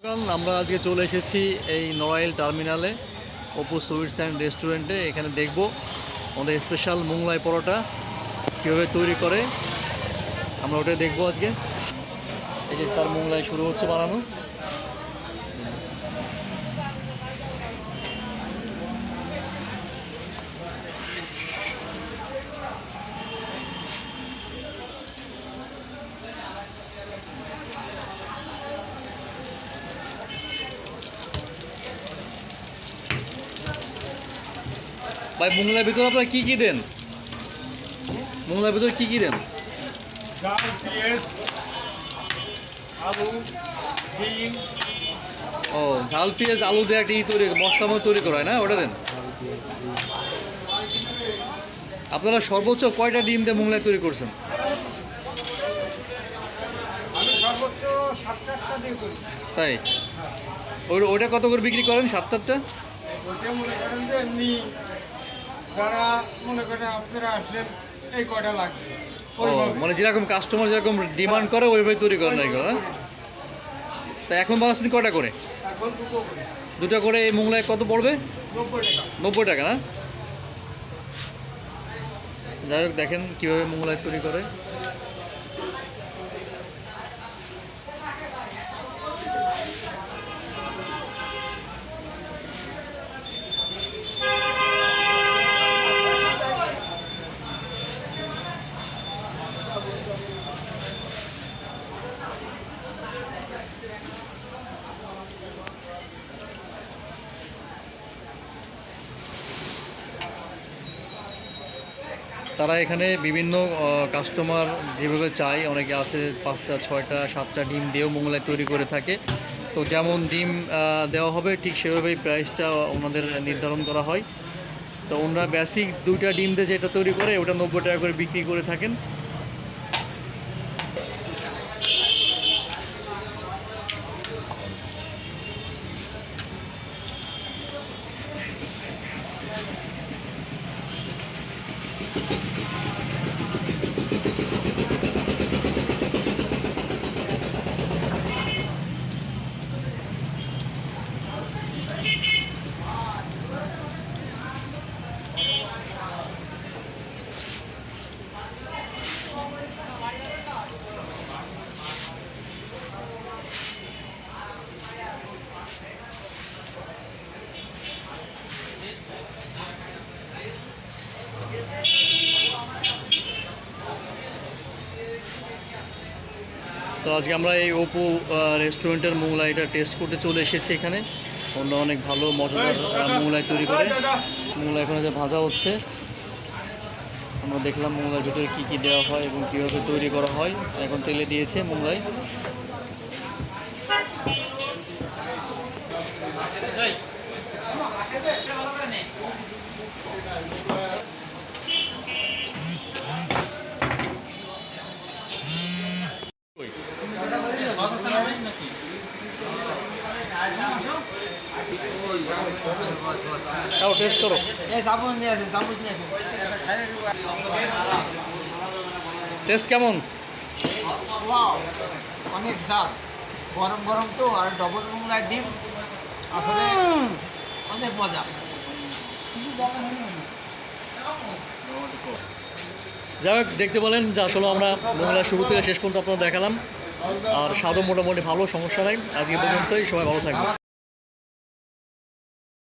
আমরা আজকে চলে এসেছি এই নড়াইল টার্মিনালে অপু সুইটস অ্যান্ড রেস্টুরেন্টে। এখানে দেখব আমাদের স্পেশাল মোংলাই পরোটা কীভাবে তৈরি করে, আমরা ওটাই দেখব আজকে। এই যে তার মোংলাই শুরু হচ্ছে বানানো। ভাই মোংলার ভিতরে আপনারা কী কী দেন? মোংলার ভিতরে কী কী দেন? ডাল, পেঁয়াজ, আলু, ডিম। ও, ঝাল পেঁয়াজ আলু দিয়ে একটা তৈরি মশলা মতো তৈরি করা হয় না, ওটা দেন। আপনারা সর্বোচ্চ কয়টা ডিম দিয়ে মোংলাই তৈরি করছেন? আমি সর্বোচ্চ 7-8টা দিয়ে করি। তাই? ওইটা কত করে বিক্রি করেন 7-8টা? ওইটা মনে করেন যে এমনি যারা মনে করেন আপনারা আসলে এই কয়টা লাগবে ও, মানে যেরকম কাস্টমার যেরকম ডিমান্ড করে ওইভাবে তৈরি করেন এগুলো না? তা এখন বানাচ্ছেন কয়টা করে? এখন দুটো করে। দুটো করে এই মোংলাই কত পড়বে? 90 টাকা। 90 টাকা না? যাই হোক, দেখেন কীভাবে মোংলাই তৈরি করে। তারা এখানে বিভিন্ন কাস্টমার যেভাবে চায়, অনেকে আছে 5টা 6টা 7টা ডিম দিয়েও মোংলাই তৈরি করে থাকে। তো যেমন ডিম দেওয়া হবে ঠিক সেভাবেই প্রাইসটা ওনাদের নির্ধারণ করা হয়। তো ওনারা বেসিক 2টা ডিম দিয়ে যেটা তৈরি করে ওটা 90 টাকা করে বিক্রি করে থাকেন। তো আজকে আমরা এই অপু রেস্টুরেন্টের মোংলাইটা টেস্ট করতে চলে এসেছি এখানে। ওনারা অনেক ভালো মজাদার মোংলাই তৈরি করে। মোংলাই এখন যে ভাজা হচ্ছে, আমরা দেখলাম মোংলার ভিতরে কী কী দেওয়া হয় এবং কীভাবে তৈরি করা হয়। এখন তেলে দিয়েছে মোংলাই। তাও টেস্ট করো। টেস্ট কেমন? অনেক স্বাদ, গরম গরম তো, আর ডবল মোংলার ডিম আসলে অনেক মজা। যাই হোক, দেখতে বলেন যে আসলে আমরা মোংলা শুরু থেকে শেষ পর্যন্ত আপনারা দেখালাম। আর স্বাদও মোটামুটি ভালো, সমস্যা নাই। আজকে পর্যন্তই, সবাই ভালো থাকবে।